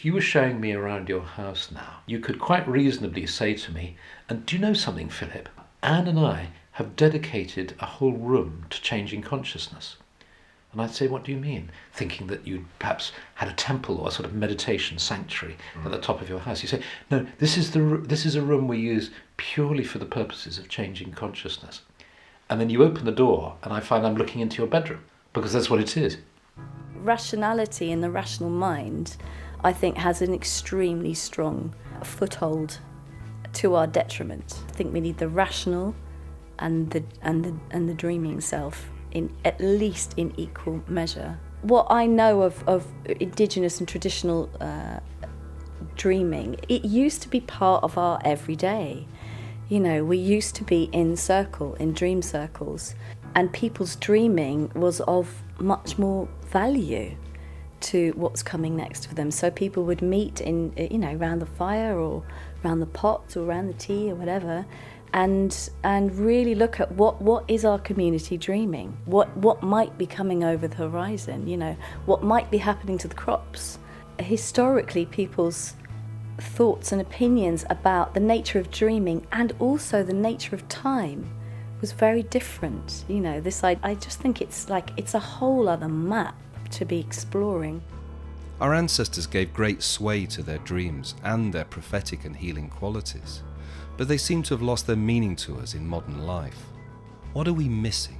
If you were showing me around your house now, you could quite reasonably say to me, and do you know something, Philip? Anne and I have dedicated a whole room to changing consciousness. And I'd say, what do you mean? Thinking that you perhaps had a temple or a sort of meditation sanctuary at the top of your house. You say, no, this is a room we use purely for the purposes of changing consciousness. And then you open the door and I find I'm looking into your bedroom, because that's what it is. Rationality in the rational mind, I think, has an extremely strong foothold to our detriment. I think we need the rational and the dreaming self, at least in equal measure. What I know of indigenous and traditional dreaming, it used to be part of our everyday. You know, we used to be in dream circles, and people's dreaming was of much more value to what's coming next for them. So people would meet around the fire or around the pot or around the tea or whatever, and really look at what is our community dreaming, what might be coming over the horizon, what might be happening to the crops. Historically, people's thoughts and opinions about the nature of dreaming and also the nature of time was very different. I just think it's a whole other map to be exploring. Our ancestors gave great sway to their dreams and their prophetic and healing qualities, but they seem to have lost their meaning to us in modern life. What are we missing?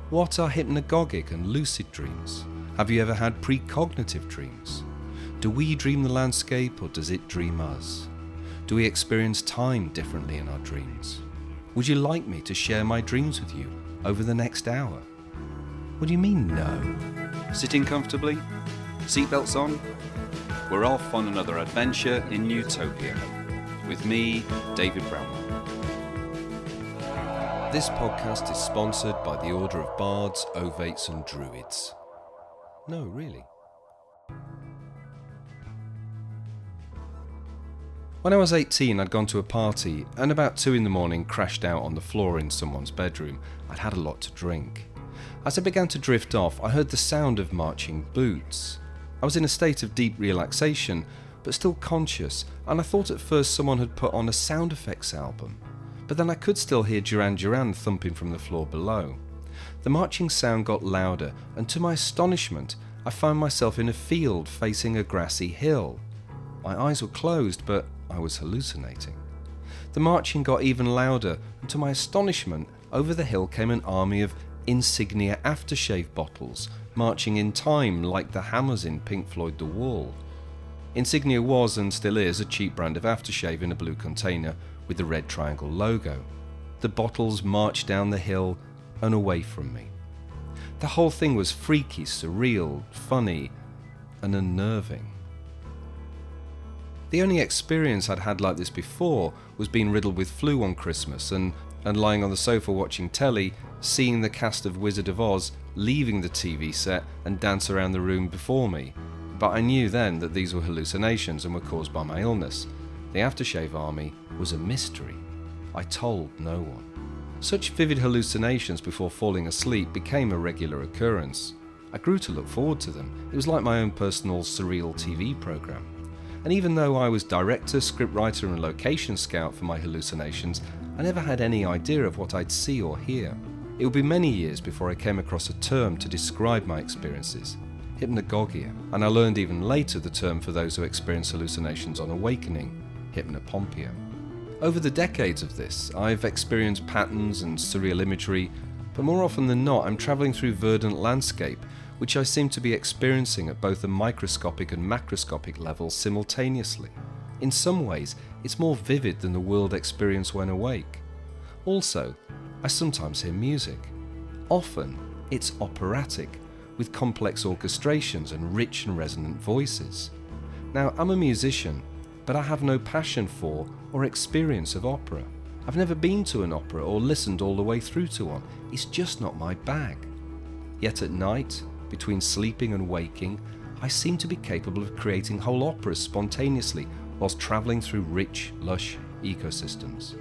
What are hypnagogic and lucid dreams? Have you ever had precognitive dreams? Do we dream the landscape, or does it dream us? Do we experience time differently in our dreams? Would you like me to share my dreams with you over the next hour? What do you mean, no? Sitting comfortably? Seatbelts on? We're off on another adventure in Utopia. With me, David Brownwell. This podcast is sponsored by the Order of Bards, Ovates and Druids. No, really. When I was 18, I'd gone to a party and about 2 a.m. crashed out on the floor in someone's bedroom. I'd had a lot to drink. As I began to drift off, I heard the sound of marching boots. I was in a state of deep relaxation, but still conscious, and I thought at first someone had put on a sound effects album. But then I could still hear Duran Duran thumping from the floor below. The marching sound got louder, and to my astonishment, I found myself in a field facing a grassy hill. My eyes were closed, but I was hallucinating. The marching got even louder, and to my astonishment, over the hill came an army of insignia aftershave bottles, marching in time like the hammers in Pink Floyd The Wall. Insignia was, and still is, a cheap brand of aftershave in a blue container with the red triangle logo. The bottles marched down the hill and away from me. The whole thing was freaky, surreal, funny, and unnerving. The only experience I'd had like this before was being riddled with flu one Christmas and lying on the sofa watching telly, seeing the cast of Wizard of Oz leaving the TV set and dance around the room before me. But I knew then that these were hallucinations and were caused by my illness. The aftershave army was a mystery. I told no one. Such vivid hallucinations before falling asleep became a regular occurrence. I grew to look forward to them. It was like my own personal surreal TV program. And even though I was director, scriptwriter and location scout for my hallucinations, I never had any idea of what I'd see or hear. It would be many years before I came across a term to describe my experiences, hypnagogia, and I learned even later the term for those who experience hallucinations on awakening, hypnopompia. Over the decades of this, I've experienced patterns and surreal imagery, but more often than not, I'm travelling through verdant landscape, which I seem to be experiencing at both a microscopic and macroscopic level simultaneously. In some ways, it's more vivid than the world experience when awake. Also, I sometimes hear music. Often, it's operatic, with complex orchestrations and rich and resonant voices. Now, I'm a musician, but I have no passion for or experience of opera. I've never been to an opera or listened all the way through to one. It's just not my bag. Yet at night, between sleeping and waking, I seem to be capable of creating whole operas spontaneously whilst travelling through rich, lush ecosystems.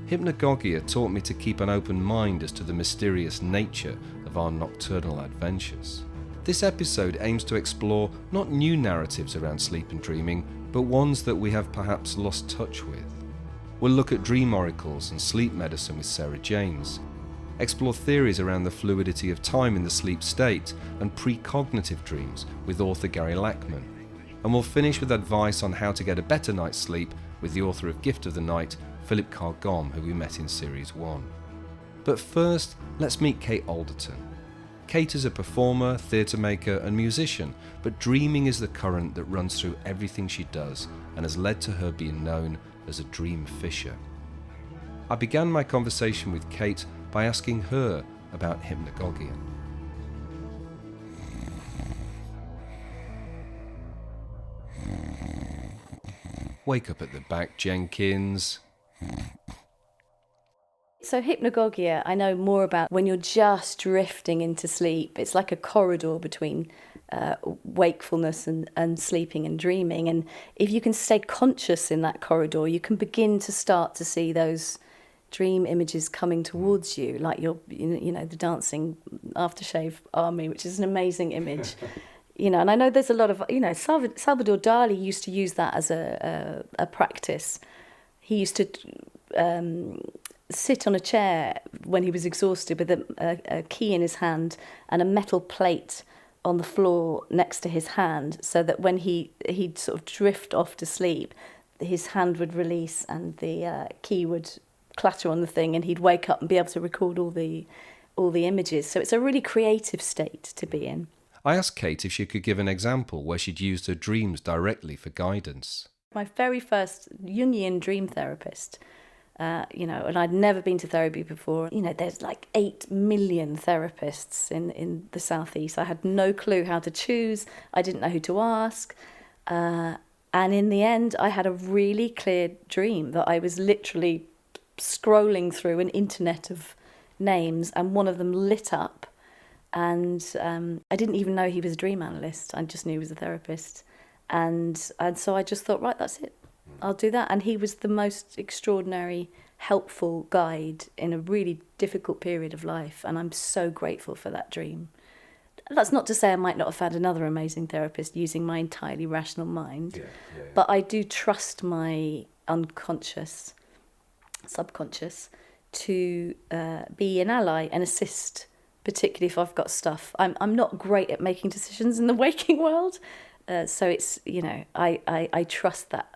Hypnagogia taught me to keep an open mind as to the mysterious nature of our nocturnal adventures. This episode aims to explore not new narratives around sleep and dreaming, but ones that we have perhaps lost touch with. We'll look at dream oracles and sleep medicine with Sarah James, explore theories around the fluidity of time in the sleep state and precognitive dreams with author Gary Lachman, and we'll finish with advice on how to get a better night's sleep with the author of Gift of the Night, Philip Carr-Gomm, who we met in Series 1. But first, let's meet Kate Alderton. Kate is a performer, theatre maker and musician, but dreaming is the current that runs through everything she does and has led to her being known as a dream fisher. I began my conversation with Kate by asking her about hypnagogia. Wake up at the back, Jenkins. So hypnagogia, I know more about when you're just drifting into sleep. It's like a corridor between wakefulness and sleeping and dreaming. And if you can stay conscious in that corridor, you can begin to start to see those dream images coming towards you, like the dancing aftershave army, which is an amazing image. And I know there's a lot of, Salvador Dali used to use that as a practice. He used to sit on a chair when he was exhausted with a key in his hand and a metal plate on the floor next to his hand, so that when he'd sort of drift off to sleep, his hand would release and the key would clatter on the thing, and he'd wake up and be able to record all the images. So it's a really creative state to be in. I asked Kate if she could give an example where she'd used her dreams directly for guidance. My very first Jungian dream therapist, and I'd never been to therapy before. There's like 8 million therapists in the Southeast. I had no clue how to choose. I didn't know who to ask. And in the end, I had a really clear dream that I was literally scrolling through an internet of names, and one of them lit up. And I didn't even know he was a dream analyst. I just knew he was a therapist. And so I just thought, right, that's it. I'll do that. And he was the most extraordinary, helpful guide in a really difficult period of life. And I'm so grateful for that dream. That's not to say I might not have found another amazing therapist using my entirely rational mind. Yeah. But I do trust my unconscious, subconscious, to be an ally and assist, particularly if I've got stuff. I'm not great at making decisions in the waking world. So it's, I trust that.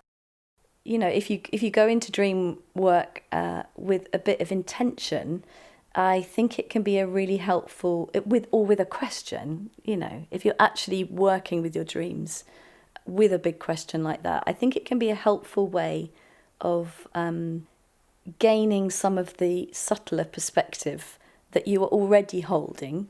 If you go into dream work with a bit of intention, I think it can be a really helpful, with a question, if you're actually working with your dreams with a big question like that, I think it can be a helpful way of gaining some of the subtler perspective that you are already holding,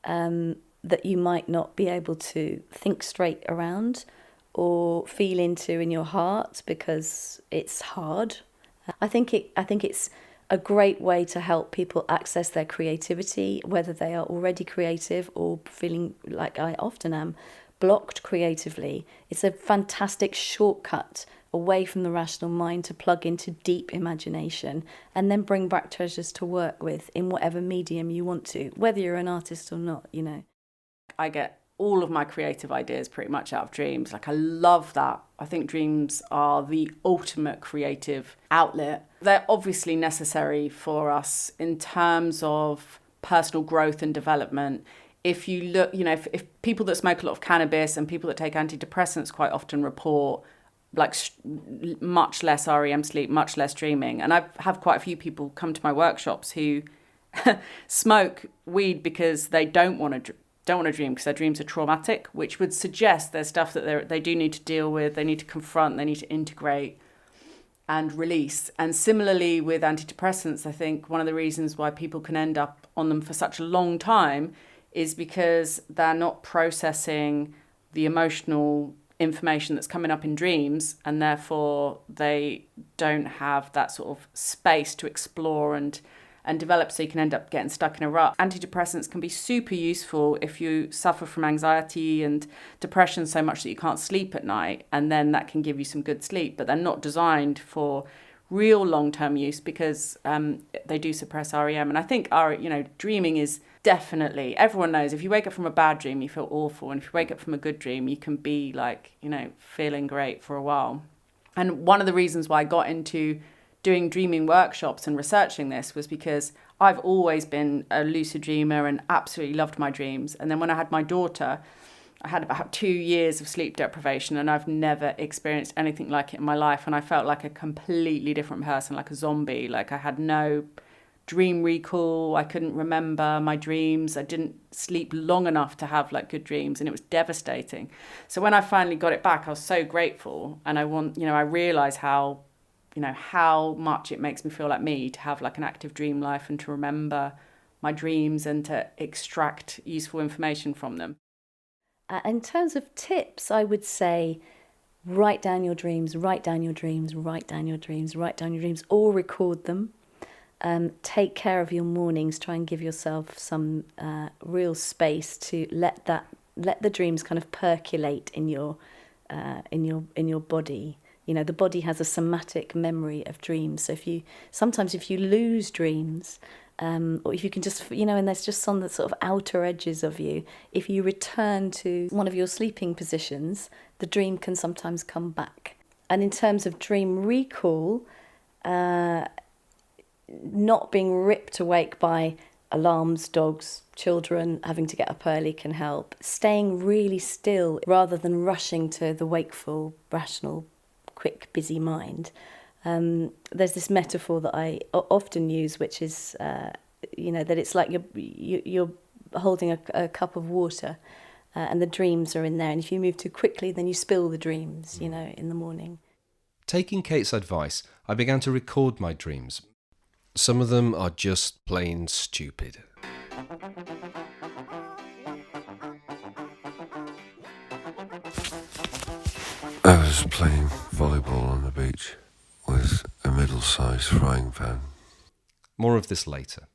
that you might not be able to think straight around or feel into in your heart because it's hard. I think it's a great way to help people access their creativity, whether they are already creative or feeling like I often am, blocked creatively. It's a fantastic shortcut away from the rational mind to plug into deep imagination and then bring back treasures to work with in whatever medium you want to, whether you're an artist or not, I get all of my creative ideas pretty much out of dreams. I love that. I think dreams are the ultimate creative outlet. They're obviously necessary for us in terms of personal growth and development. If you look, if people that smoke a lot of cannabis and people that take antidepressants quite often report much less REM sleep, much less dreaming. And I have quite a few people come to my workshops who smoke weed because they don't want to dream because their dreams are traumatic, which would suggest there's stuff that they do need to deal with, they need to confront, they need to integrate and release. And similarly with antidepressants, I think one of the reasons why people can end up on them for such a long time is because they're not processing the emotional information that's coming up in dreams, and therefore they don't have that sort of space to explore and develop, so you can end up getting stuck in a rut. Antidepressants can be super useful if you suffer from anxiety and depression so much that you can't sleep at night, and then that can give you some good sleep, but they're not designed for real long-term use because they do suppress REM. And I think dreaming is Definitely. Everyone knows if you wake up from a bad dream, you feel awful. And if you wake up from a good dream, you can be like, feeling great for a while. And one of the reasons why I got into doing dreaming workshops and researching this was because I've always been a lucid dreamer and absolutely loved my dreams. And then when I had my daughter, I had about 2 years of sleep deprivation, and I've never experienced anything like it in my life. And I felt like a completely different person, like a zombie. Like I had no dream recall. I couldn't remember my dreams. I didn't sleep long enough to have like good dreams, and it was devastating. So when I finally got it back, I was so grateful. And I realized how much it makes me feel like me to have like an active dream life and to remember my dreams and to extract useful information from them. In terms of tips, I would say write down your dreams, write down your dreams, write down your dreams, write down your dreams, or record them. Take care of your mornings. Try and give yourself some real space to let the dreams kind of percolate in your body. The body has a somatic memory of dreams. So if you lose dreams, or if you can just, and there's just on the sort of outer edges of you, if you return to one of your sleeping positions, the dream can sometimes come back. And in terms of dream recall, not being ripped awake by alarms, dogs, children, having to get up early can help. Staying really still rather than rushing to the wakeful, rational, quick, busy mind. There's this metaphor that I often use, which is, that it's like you're holding a cup of water, and the dreams are in there. And if you move too quickly, then you spill the dreams, in the morning. Taking Kate's advice, I began to record my dreams. Some of them are just plain stupid. I was playing volleyball on the beach with a middle-sized frying pan. More of this later.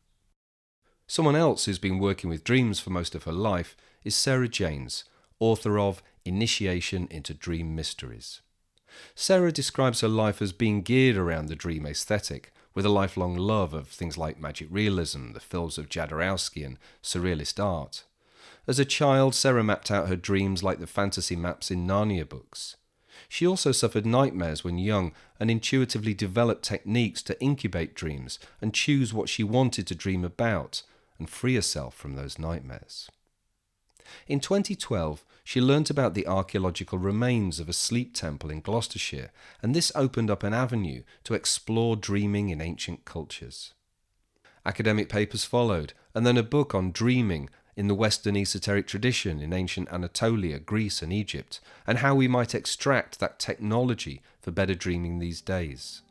Someone else who's been working with dreams for most of her life is Sarah Janes, author of Initiation into Dream Mysteries. Sarah describes her life as being geared around the dream aesthetic, with a lifelong love of things like magic realism, the films of Jodorowsky and surrealist art. As a child, Sarah mapped out her dreams like the fantasy maps in Narnia books. She also suffered nightmares when young and intuitively developed techniques to incubate dreams and choose what she wanted to dream about and free herself from those nightmares. In 2012, she learnt about the archaeological remains of a sleep temple in Gloucestershire, and this opened up an avenue to explore dreaming in ancient cultures. Academic papers followed, and then a book on dreaming in the Western esoteric tradition in ancient Anatolia, Greece and Egypt, and how we might extract that technology for better dreaming these days.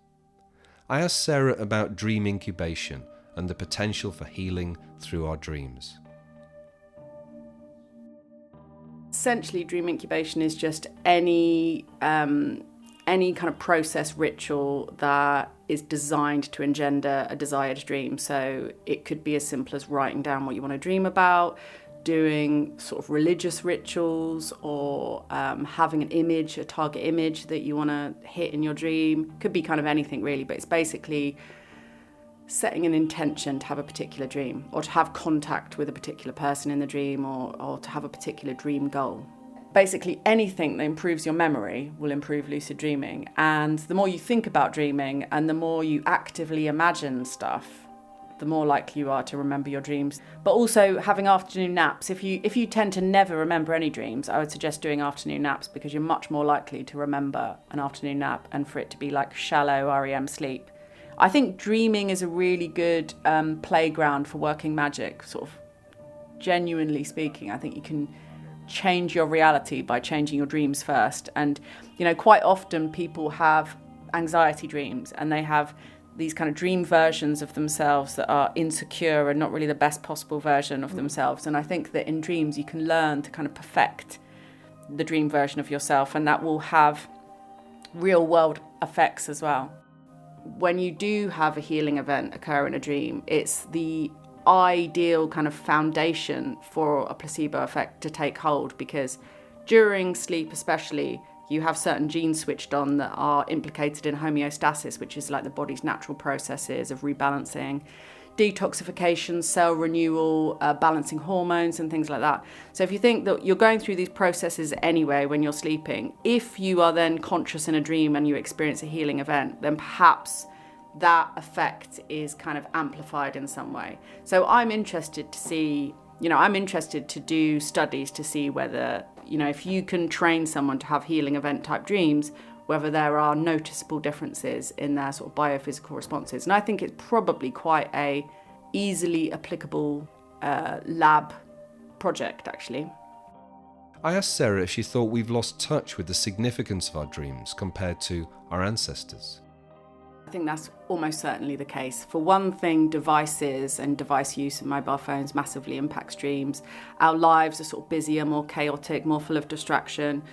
I asked Sarah about dream incubation and the potential for healing through our dreams. Essentially, dream incubation is just any kind of process ritual that is designed to engender a desired dream. So it could be as simple as writing down what you want to dream about, doing sort of religious rituals, or having an image, a target image that you want to hit in your dream. Could be kind of anything really, but it's basically setting an intention to have a particular dream, or to have contact with a particular person in the dream, or to have a particular dream goal. Basically anything that improves your memory will improve lucid dreaming. And the more you think about dreaming and the more you actively imagine stuff, the more likely you are to remember your dreams. But also having afternoon naps. If you tend to never remember any dreams, I would suggest doing afternoon naps, because you're much more likely to remember an afternoon nap and for it to be like shallow REM sleep. I think dreaming is a really good playground for working magic, sort of genuinely speaking. I think you can change your reality by changing your dreams first. And, quite often people have anxiety dreams, and they have these kind of dream versions of themselves that are insecure and not really the best possible version of themselves. And I think that in dreams you can learn to kind of perfect the dream version of yourself, and that will have real world effects as well. When you do have a healing event occur in a dream, it's the ideal kind of foundation for a placebo effect to take hold, because during sleep especially, you have certain genes switched on that are implicated in homeostasis, which is like the body's natural processes of rebalancing. detoxification, cell renewal, balancing hormones and things like that. So if you think that you're going through these processes anyway when you're sleeping, if you are then conscious in a dream and you experience a healing event, then perhaps that effect is kind of amplified in some way. So I'm interested to see, I'm interested to do studies to see whether, if you can train someone to have healing event type dreams, whether there are noticeable differences in their sort of biophysical responses. And I think it's probably quite a easily applicable lab project, actually. I asked Sarah if she thought we've lost touch with the significance of our dreams compared to our ancestors. I think that's almost certainly the case. For one thing, devices and device use of mobile phones massively impacts dreams. Our lives are sort of busier, more chaotic, more full of distraction.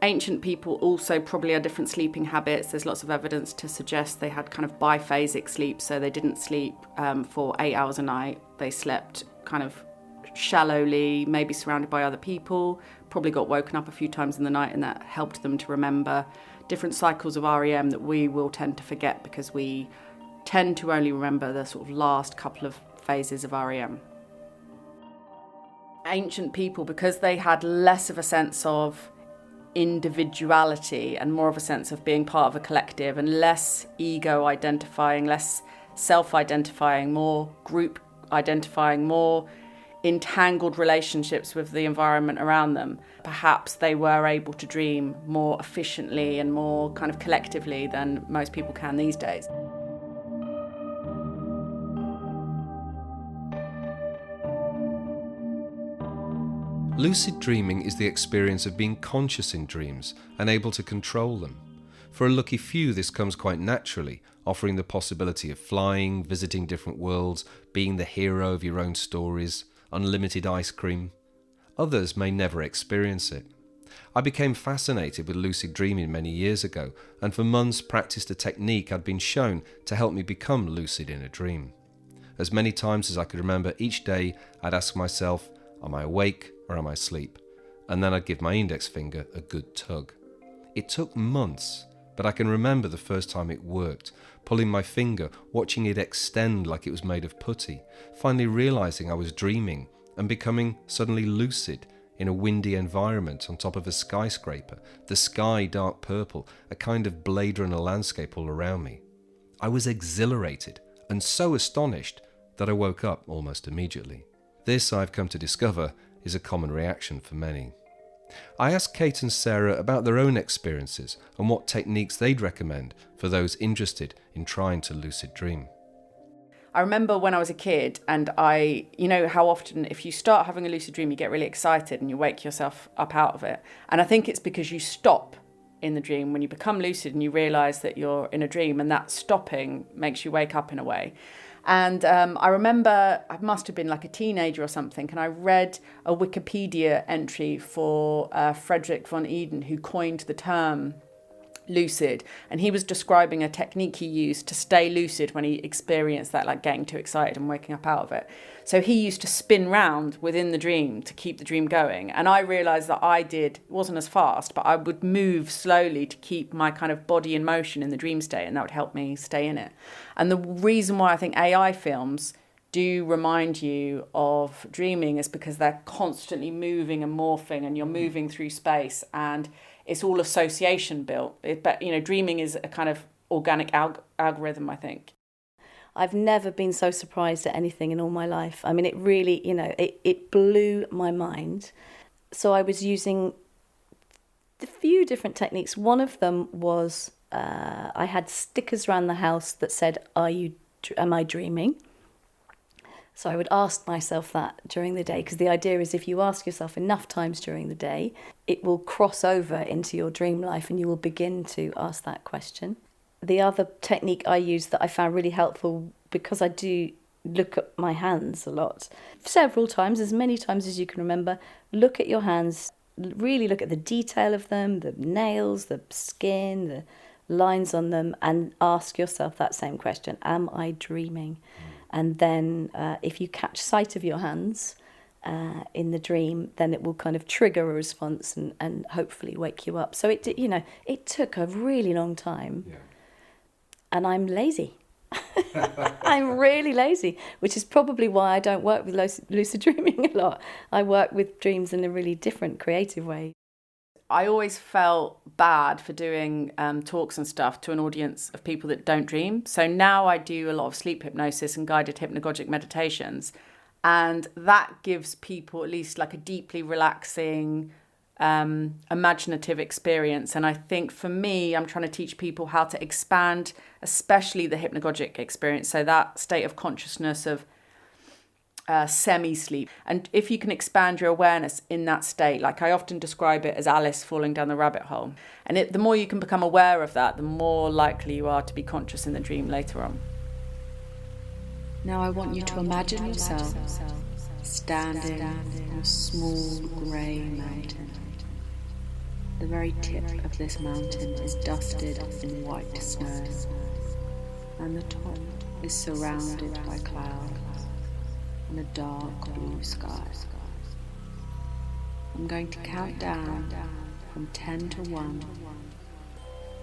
Ancient people also probably had different sleeping habits. There's lots of evidence to suggest they had kind of biphasic sleep, so they didn't sleep for 8 hours a night. They slept kind of shallowly, maybe surrounded by other people, probably got woken up a few times in the night, and that helped them to remember different cycles of REM that we will tend to forget because we tend to only remember the sort of last couple of phases of REM. Ancient people, because they had less of a sense of individuality and more of a sense of being part of a collective and less ego identifying, less self-identifying, more group identifying, more entangled relationships with the environment around them, perhaps they were able to dream more efficiently and more kind of collectively than most people can these days. Lucid dreaming is the experience of being conscious in dreams and able to control them. For a lucky few, this comes quite naturally, offering the possibility of flying, visiting different worlds, being the hero of your own stories, unlimited ice cream. Others may never experience it. I became fascinated with lucid dreaming many years ago, and for months practiced a technique I'd been shown to help me become lucid in a dream. As many times as I could remember each day, I'd ask myself, am I awake or am I asleep? And then I'd give my index finger a good tug. It took months, but I can remember the first time it worked, pulling my finger, watching it extend like it was made of putty, finally realizing I was dreaming and becoming suddenly lucid in a windy environment on top of a skyscraper, the sky dark purple, a kind of Blade Runner landscape all around me. I was exhilarated and so astonished that I woke up almost immediately. This, I've come to discover, is a common reaction for many. I asked Kate and Sarah about their own experiences and what techniques they'd recommend for those interested in trying to lucid dream. I remember when I was a kid, and how often if you start having a lucid dream, you get really excited and you wake yourself up out of it. And I think it's because you stop in the dream when you become lucid and you realise that you're in a dream, and that stopping makes you wake up in a way. And I remember I must have been like a teenager or something, and I read a Wikipedia entry for Frederick von Eden, who coined the term lucid, and he was describing a technique he used to stay lucid when he experienced that, like getting too excited and waking up out of it. So he used to spin round within the dream to keep the dream going, and I realised that it wasn't as fast, but I would move slowly to keep my kind of body in motion in the dream state, and that would help me stay in it. And the reason why I think AI films do remind you of dreaming is because they're constantly moving and morphing, and you're moving through space, and it's all association built. But dreaming is a kind of organic algorithm, I think. I've never been so surprised at anything in all my life. I mean, it really, it blew my mind. So I was using a few different techniques. One of them was I had stickers around the house that said, am I dreaming? So I would ask myself that during the day, because the idea is if you ask yourself enough times during the day, it will cross over into your dream life and you will begin to ask that question. The other technique I use that I found really helpful, because I do look at my hands a lot, several times, as many times as you can remember, look at your hands, really look at the detail of them, the nails, the skin, the lines on them, and ask yourself that same question, am I dreaming? And then if you catch sight of your hands in the dream, then it will kind of trigger a response and hopefully wake you up. So it took a really long time. Yeah. And I'm lazy. I'm really lazy, which is probably why I don't work with lucid dreaming a lot. I work with dreams in a really different, creative way. I always felt bad for doing talks and stuff to an audience of people that don't dream. So now I do a lot of sleep hypnosis and guided hypnagogic meditations. And that gives people at least like a deeply relaxing, imaginative experience. And I think for me, I'm trying to teach people how to expand, especially the hypnagogic experience. So that state of consciousness of semi-sleep. And if you can expand your awareness in that state, like I often describe it as Alice falling down the rabbit hole. And the more you can become aware of that, the more likely you are to be conscious in the dream later on. Now I want you to imagine yourself standing on a small grey mountain. The very tip of this mountain is dusted in white snow, and the top is surrounded by clouds and a dark blue sky. I'm going to count down from 10 to 1,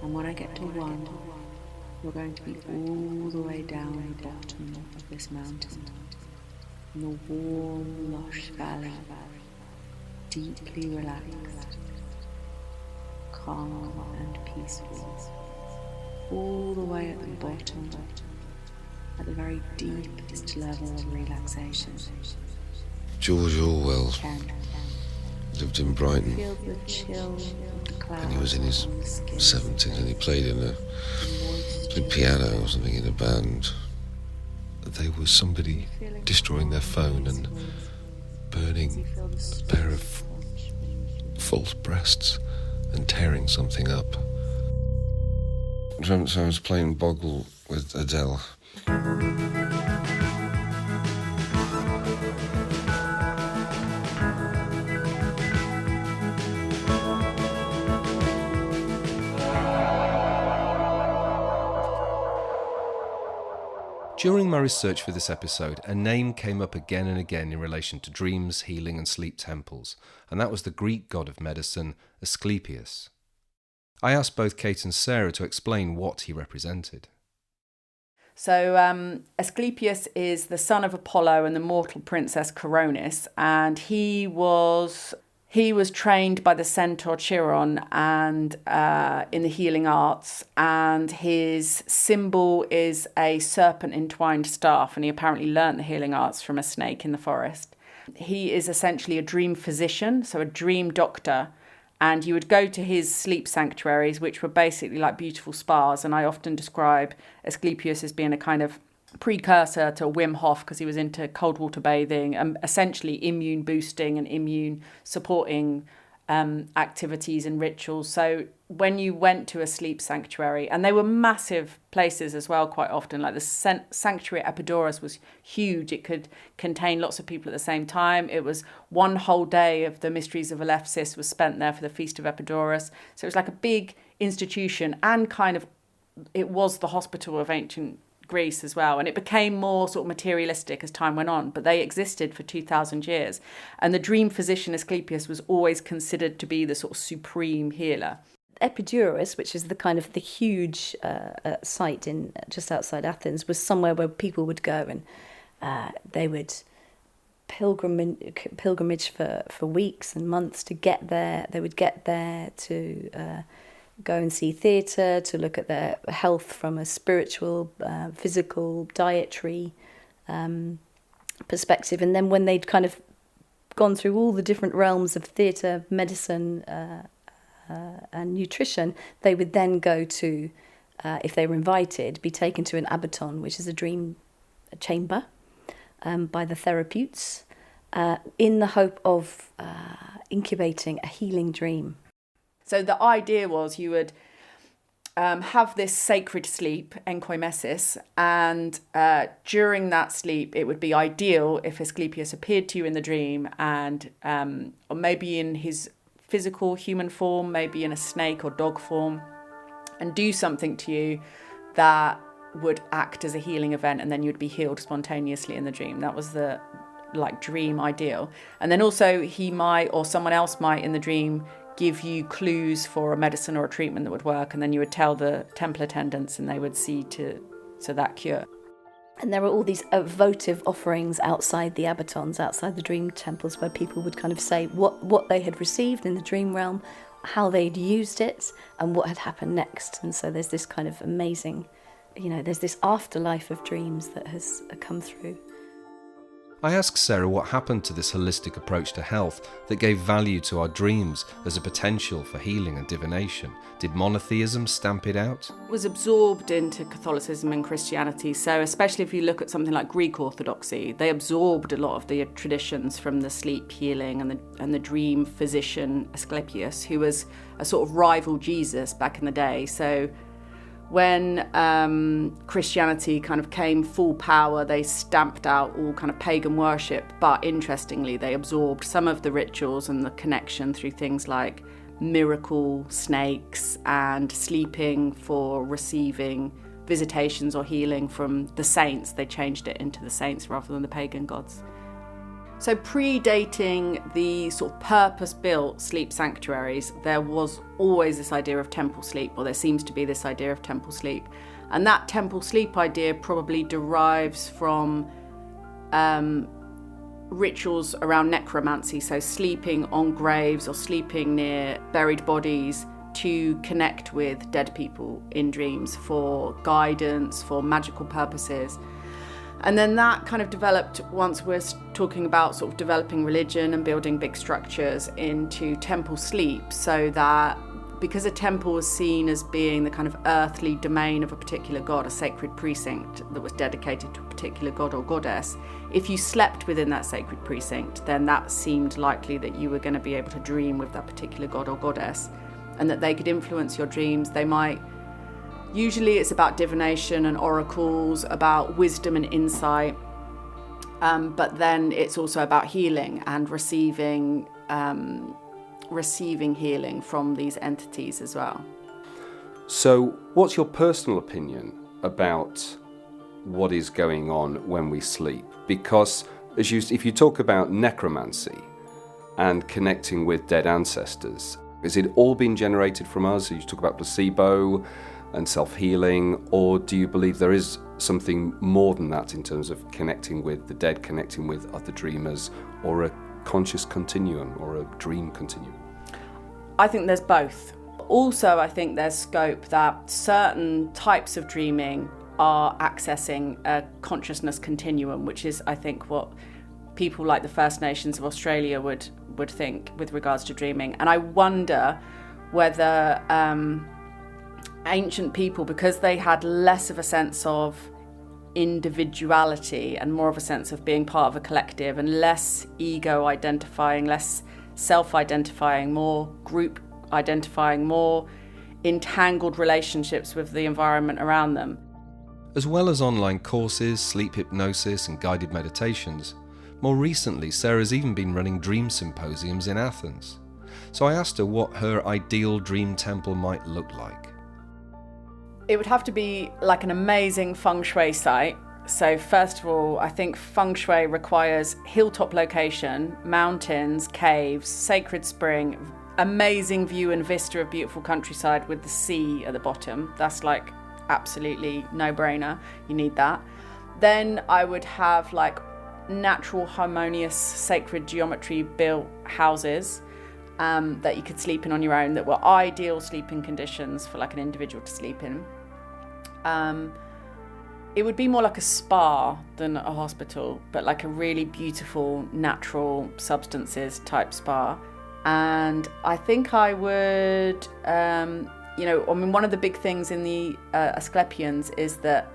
and when I get to 1, you're going to be all the way down the bottom of this mountain, in a warm, lush valley, deeply relaxed, calm and peaceful, all the way at the bottom, at the very deepest level of relaxation. George Orwell lived in Brighton, Feel the chill of the clouds and he was in his on the skin. 70s, and he played piano or something in a band. There was somebody destroying their phone and burning a pair of false breasts and tearing something up. So I was playing Boggle with Adele. During my research for this episode, a name came up again and again in relation to dreams, healing and sleep temples, and that was the Greek god of medicine, Asclepius. I asked both Kate and Sarah to explain what he represented. So Asclepius is the son of Apollo and the mortal princess Coronis, and he was trained by the centaur Chiron and in the healing arts, and his symbol is a serpent entwined staff, and he apparently learnt the healing arts from a snake in the forest. He is essentially a dream physician, so a dream doctor, and you would go to his sleep sanctuaries, which were basically like beautiful spas, and I often describe Asclepius as being a kind of precursor to Wim Hof, because he was into cold water bathing and essentially immune boosting and immune supporting activities and rituals. So when you went to a sleep sanctuary, and they were massive places as well quite often, like the sanctuary at Epidaurus was huge. It could contain lots of people at the same time. It was one whole day of the Mysteries of Alephsis was spent there for the Feast of Epidaurus. So it was like a big institution, and kind of it was the hospital of ancient Greece as well, and it became more sort of materialistic as time went on, but they existed for 2,000 years, and the dream physician Asclepius was always considered to be the sort of supreme healer. Epidaurus, which is the kind of the huge site in just outside Athens, was somewhere where people would go, and they would pilgrimage for weeks and months to get there. They would get there to go and see theatre, to look at their health from a spiritual, physical, dietary perspective. And then when they'd kind of gone through all the different realms of theatre, medicine and nutrition, they would then go to, if they were invited, be taken to an abaton, which is a dream chamber by the therapeutes, in the hope of incubating a healing dream. So the idea was you would have this sacred sleep, enkoimesis, and during that sleep it would be ideal if Asclepius appeared to you in the dream, and or maybe in his physical human form, maybe in a snake or dog form, and do something to you that would act as a healing event, and then you'd be healed spontaneously in the dream. That was the dream ideal. And then also he might, or someone else might in the dream, give you clues for a medicine or a treatment that would work, and then you would tell the temple attendants and they would see to that cure. And there were all these votive offerings outside the abatons, outside the dream temples, where people would kind of say what they had received in the dream realm, how they'd used it, and what had happened next. And so there's this kind of amazing, there's this afterlife of dreams that has come through. I asked Sarah what happened to this holistic approach to health that gave value to our dreams as a potential for healing and divination. Did monotheism stamp it out? It was absorbed into Catholicism and Christianity. So especially if you look at something like Greek Orthodoxy, they absorbed a lot of the traditions from the sleep healing and the dream physician Asclepius, who was a sort of rival Jesus back in the day. So when Christianity kind of came full power, they stamped out all kind of pagan worship. But interestingly, they absorbed some of the rituals and the connection through things like miracle snakes and sleeping for receiving visitations or healing from the saints. They changed it into the saints rather than the pagan gods. So predating the sort of purpose-built sleep sanctuaries, there was always this idea of temple sleep, or there seems to be this idea of temple sleep. And that temple sleep idea probably derives from rituals around necromancy, so sleeping on graves or sleeping near buried bodies to connect with dead people in dreams for guidance, for magical purposes. And then that kind of developed, once we're talking about sort of developing religion and building big structures, into temple sleep, so that because a temple was seen as being the kind of earthly domain of a particular god, a sacred precinct that was dedicated to a particular god or goddess, if you slept within that sacred precinct, then that seemed likely that you were going to be able to dream with that particular god or goddess, and that they could influence your dreams. They might... Usually it's about divination and oracles, about wisdom and insight, but then it's also about healing and receiving healing from these entities as well. So what's your personal opinion about what is going on when we sleep? Because if you talk about necromancy and connecting with dead ancestors, is it all been generated from us? You talk about placebo and self-healing, or do you believe there is something more than that in terms of connecting with the dead, connecting with other dreamers, or a conscious continuum or a dream continuum? I think there's both. Also, I think there's scope that certain types of dreaming are accessing a consciousness continuum, which is, I think, what people like the First Nations of Australia would think with regards to dreaming. And I wonder whether ancient people, because they had less of a sense of individuality and more of a sense of being part of a collective, and less ego identifying, less self-identifying, more group identifying, more entangled relationships with the environment around them. As well as online courses, sleep hypnosis and guided meditations, more recently Sarah's even been running dream symposiums in Athens. So I asked her what her ideal dream temple might look like. It would have to be like an amazing feng shui site. So first of all, I think feng shui requires hilltop location, mountains, caves, sacred spring, amazing view and vista of beautiful countryside with the sea at the bottom. That's like absolutely no-brainer. You need that. Then I would have like natural, harmonious, sacred geometry built houses that you could sleep in on your own, that were ideal sleeping conditions for like an individual to sleep in. It would be more like a spa than a hospital, but like a really beautiful natural substances type spa. And I think I would, one of the big things in the Asclepians is that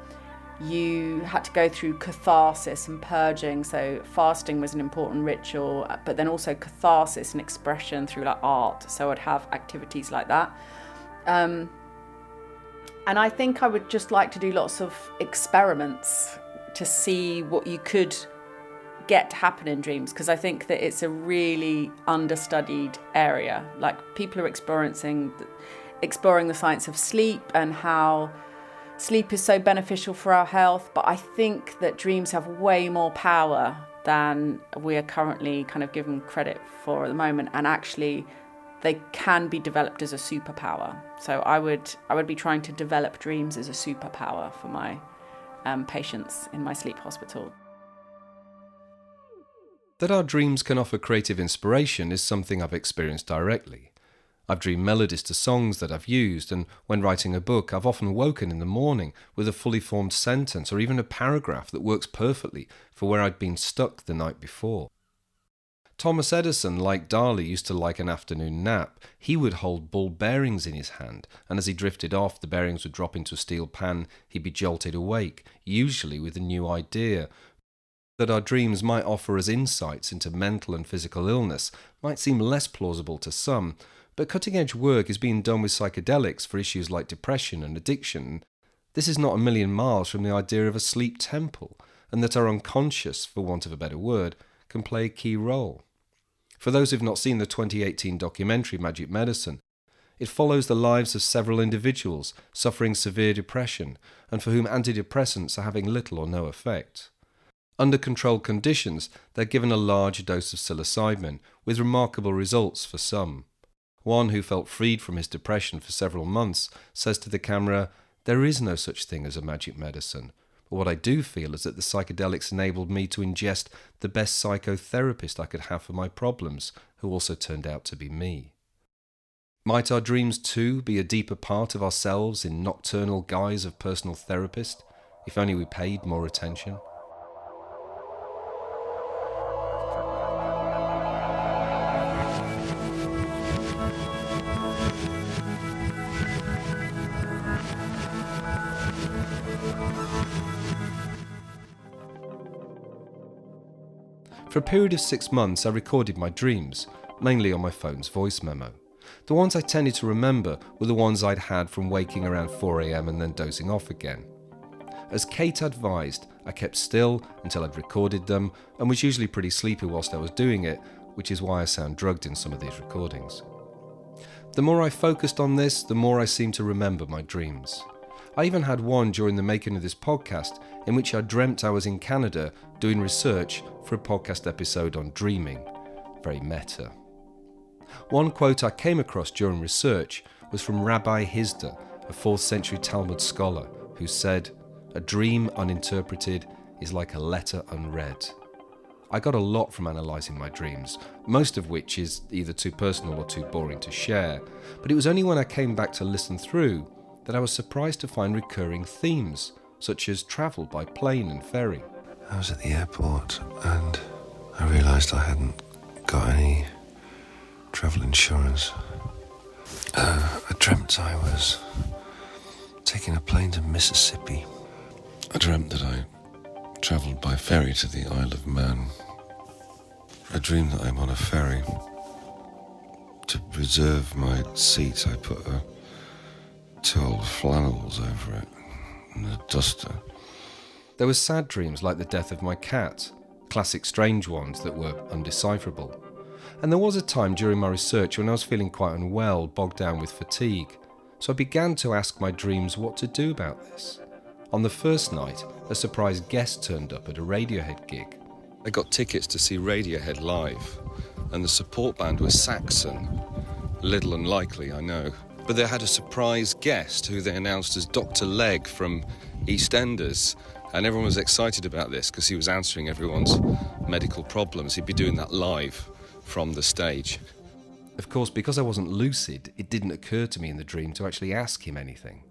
you had to go through catharsis and purging. So fasting was an important ritual, but then also catharsis and expression through like art. So I'd have activities like that. And I think I would just like to do lots of experiments to see what you could get to happen in dreams, because I think that it's a really understudied area. Like, people are exploring the science of sleep and how sleep is so beneficial for our health, but I think that dreams have way more power than we are currently kind of given credit for at the moment, and actually they can be developed as a superpower. So I would be trying to develop dreams as a superpower for my patients in my sleep hospital. That our dreams can offer creative inspiration is something I've experienced directly. I've dreamed melodies to songs that I've used, and when writing a book, I've often woken in the morning with a fully formed sentence or even a paragraph that works perfectly for where I'd been stuck the night before. Thomas Edison, like Dali, used to like an afternoon nap. He would hold ball bearings in his hand, and as he drifted off, the bearings would drop into a steel pan. He'd be jolted awake, usually with a new idea. That our dreams might offer us insights into mental and physical illness might seem less plausible to some, but cutting-edge work is being done with psychedelics for issues like depression and addiction. This is not a million miles from the idea of a sleep temple, and that our unconscious, for want of a better word, can play a key role. For those who've not seen the 2018 documentary Magic Medicine, it follows the lives of several individuals suffering severe depression and for whom antidepressants are having little or no effect. Under controlled conditions, they're given a large dose of psilocybin, with remarkable results for some. One who felt freed from his depression for several months says to the camera, "There is no such thing as a magic medicine. But what I do feel is that the psychedelics enabled me to ingest the best psychotherapist I could have for my problems, who also turned out to be me." Might our dreams too be a deeper part of ourselves in nocturnal guise of personal therapist, if only we paid more attention? For a period of 6 months, I recorded my dreams, mainly on my phone's voice memo. The ones I tended to remember were the ones I'd had from waking around 4 a.m. and then dozing off again. As Kate advised, I kept still until I'd recorded them and was usually pretty sleepy whilst I was doing it, which is why I sound drugged in some of these recordings. The more I focused on this, the more I seemed to remember my dreams. I even had one during the making of this podcast in which I dreamt I was in Canada doing research for a podcast episode on dreaming. Very meta. One quote I came across during research was from Rabbi Hizda, a 4th century Talmud scholar, who said, "A dream uninterpreted is like a letter unread." I got a lot from analysing my dreams, most of which is either too personal or too boring to share, but it was only when I came back to listen through that I was surprised to find recurring themes, such as travel by plane and ferry. I was at the airport and I realised I hadn't got any travel insurance. I dreamt I was taking a plane to Mississippi. I dreamt that I travelled by ferry to the Isle of Man. I dreamed that I'm on a ferry. To preserve my seat, I put 2 old flannels over it and a duster. There were sad dreams like the death of my cat, classic strange ones that were undecipherable. And there was a time during my research when I was feeling quite unwell, bogged down with fatigue. So I began to ask my dreams what to do about this. On the first night, a surprise guest turned up at a Radiohead gig. I got tickets to see Radiohead live, and the support band was Saxon. Little unlikely, I know. But they had a surprise guest who they announced as Dr. Legg from EastEnders, and everyone was excited about this because he was answering everyone's medical problems. He'd be doing that live from the stage. Of course, because I wasn't lucid, it didn't occur to me in the dream to actually ask him anything.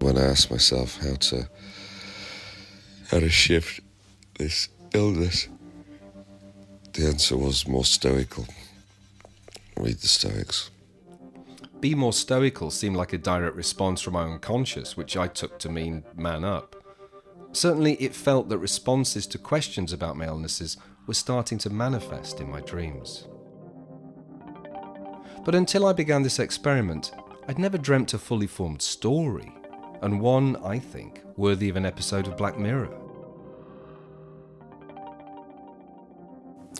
When I asked myself how to shift this illness, the answer was more stoical. Read the Stoics. Be more stoical seemed like a direct response from my unconscious, which I took to mean man up. Certainly it felt that responses to questions about my illnesses were starting to manifest in my dreams. But until I began this experiment, I'd never dreamt a fully formed story, and one, I think, worthy of an episode of Black Mirror.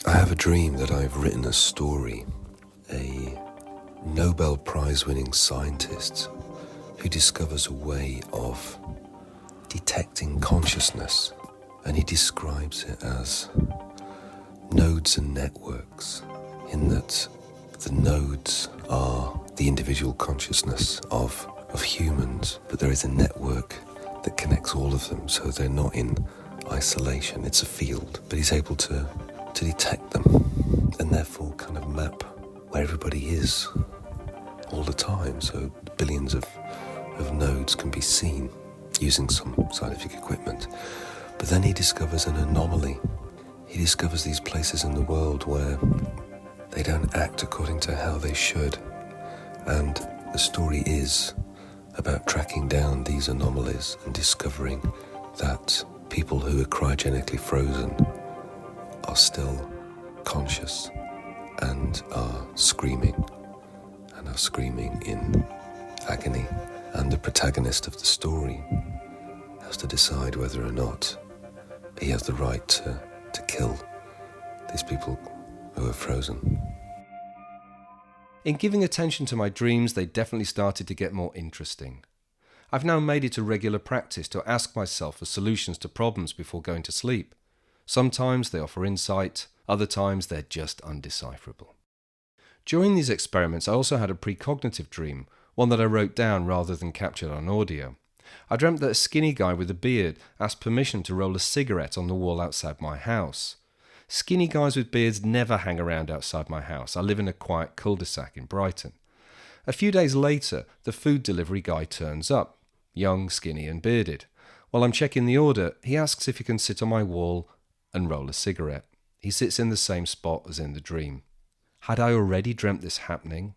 I have a dream that I've written a story. A Nobel Prize-winning scientist who discovers a way of detecting consciousness, and he describes it as nodes and networks, in that the nodes are the individual consciousness of humans, but there is a network that connects all of them, so they're not in isolation. It's a field, but he's able to detect them and therefore kind of map where everybody is all the time, so billions of nodes can be seen using some scientific equipment. But then he discovers an anomaly. He discovers these places in the world where they don't act according to how they should. And the story is about tracking down these anomalies and discovering that people who are cryogenically frozen are still conscious and are screaming in agony. And the protagonist of the story has to decide whether or not he has the right to kill these people who are frozen. In giving attention to my dreams, they definitely started to get more interesting. I've now made it a regular practice to ask myself for solutions to problems before going to sleep. Sometimes they offer insight, other times they're just undecipherable. During these experiments, I also had a precognitive dream, one that I wrote down rather than captured on audio. I dreamt that a skinny guy with a beard asked permission to roll a cigarette on the wall outside my house. Skinny guys with beards never hang around outside my house. I live in a quiet cul-de-sac in Brighton. A few days later, the food delivery guy turns up, young, skinny and bearded. While I'm checking the order, he asks if he can sit on my wall and roll a cigarette. He sits in the same spot as in the dream. Had I already dreamt this happening?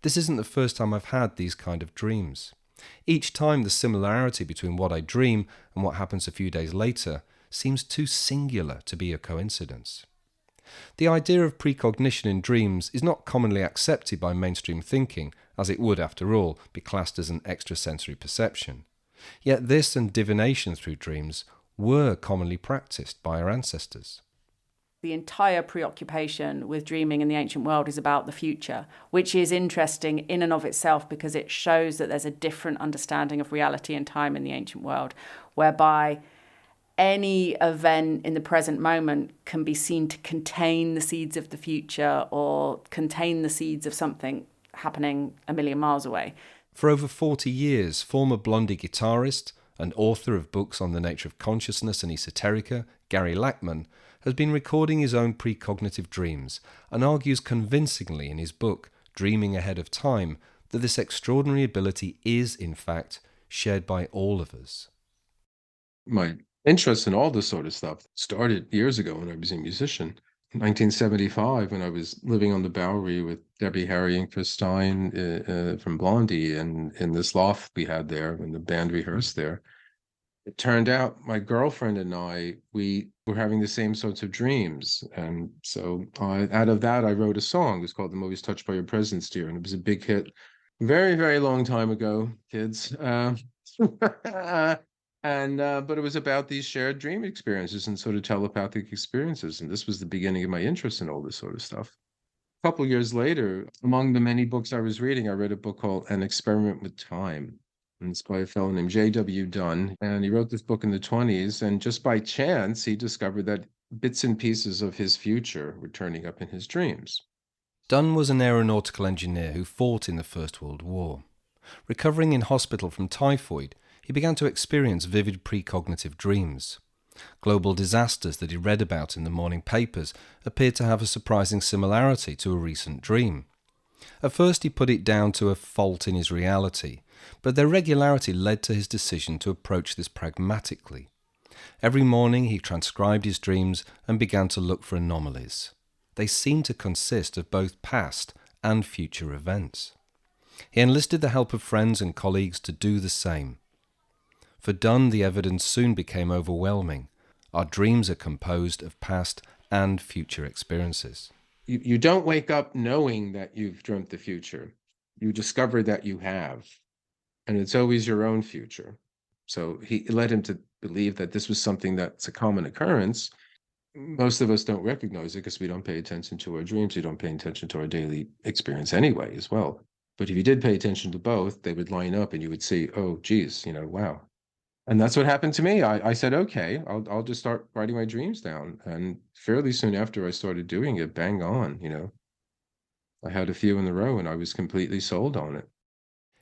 This isn't the first time I've had these kind of dreams. Each time the similarity between what I dream and what happens a few days later seems too singular to be a coincidence. The idea of precognition in dreams is not commonly accepted by mainstream thinking, as it would, after all, be classed as an extrasensory perception. Yet this and divination through dreams were commonly practiced by our ancestors. The entire preoccupation with dreaming in the ancient world is about the future, which is interesting in and of itself because it shows that there's a different understanding of reality and time in the ancient world, whereby any event in the present moment can be seen to contain the seeds of the future or contain the seeds of something happening a million miles away. For over 40 years, former Blondie guitarist and author of books on the nature of consciousness and esoterica, Gary Lachman, has been recording his own precognitive dreams and argues convincingly in his book, Dreaming Ahead of Time, that this extraordinary ability is, in fact, shared by all of us. My interest in all this sort of stuff started years ago when I was a musician. In 1975, when I was living on the Bowery with Debbie Harry and Chris Stein from Blondie, and in this loft we had there when the band rehearsed there, it turned out my girlfriend and I, we were having the same sorts of dreams. And so out of that, I wrote a song. It was called I'm Always Touched by Your Presence, Dear. And it was a big hit very, very long time ago, kids. But it was about these shared dream experiences and sort of telepathic experiences. And this was the beginning of my interest in all this sort of stuff. A couple of years later, among the many books I was reading, I read a book called An Experiment with Time. And it's by a fellow named J.W. Dunn. And he wrote this book in the 1920s. And just by chance, he discovered that bits and pieces of his future were turning up in his dreams. Dunn was an aeronautical engineer who fought in the First World War. Recovering in hospital from typhoid, he began to experience vivid precognitive dreams. Global disasters that he read about in the morning papers appeared to have a surprising similarity to a recent dream. At first he put it down to a fault in his reality, but their regularity led to his decision to approach this pragmatically. Every morning he transcribed his dreams and began to look for anomalies. They seemed to consist of both past and future events. He enlisted the help of friends and colleagues to do the same. For Dunn, the evidence soon became overwhelming. Our dreams are composed of past and future experiences. You don't wake up knowing that you've dreamt the future. You discover that you have. And it's always your own future. So it led him to believe that this was something that's a common occurrence. Most of us don't recognize it because we don't pay attention to our dreams. We don't pay attention to our daily experience anyway as well. But if you did pay attention to both, they would line up and you would see, oh, geez, wow. And that's what happened to me. I said, okay, I'll just start writing my dreams down. And fairly soon after I started doing it, bang on, I had a few in a row and I was completely sold on it.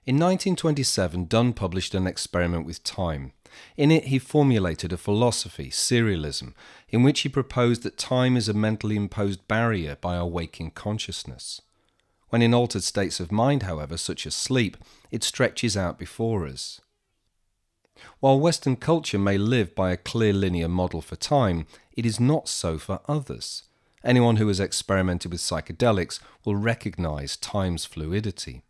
In 1927, Dunn published an experiment with time. In it, he formulated a philosophy, serialism, in which he proposed that time is a mentally imposed barrier by our waking consciousness. When in altered states of mind, however, such as sleep, it stretches out before us. While Western culture may live by a clear linear model for time, it is not so for others. Anyone who has experimented with psychedelics will recognize time's fluidity.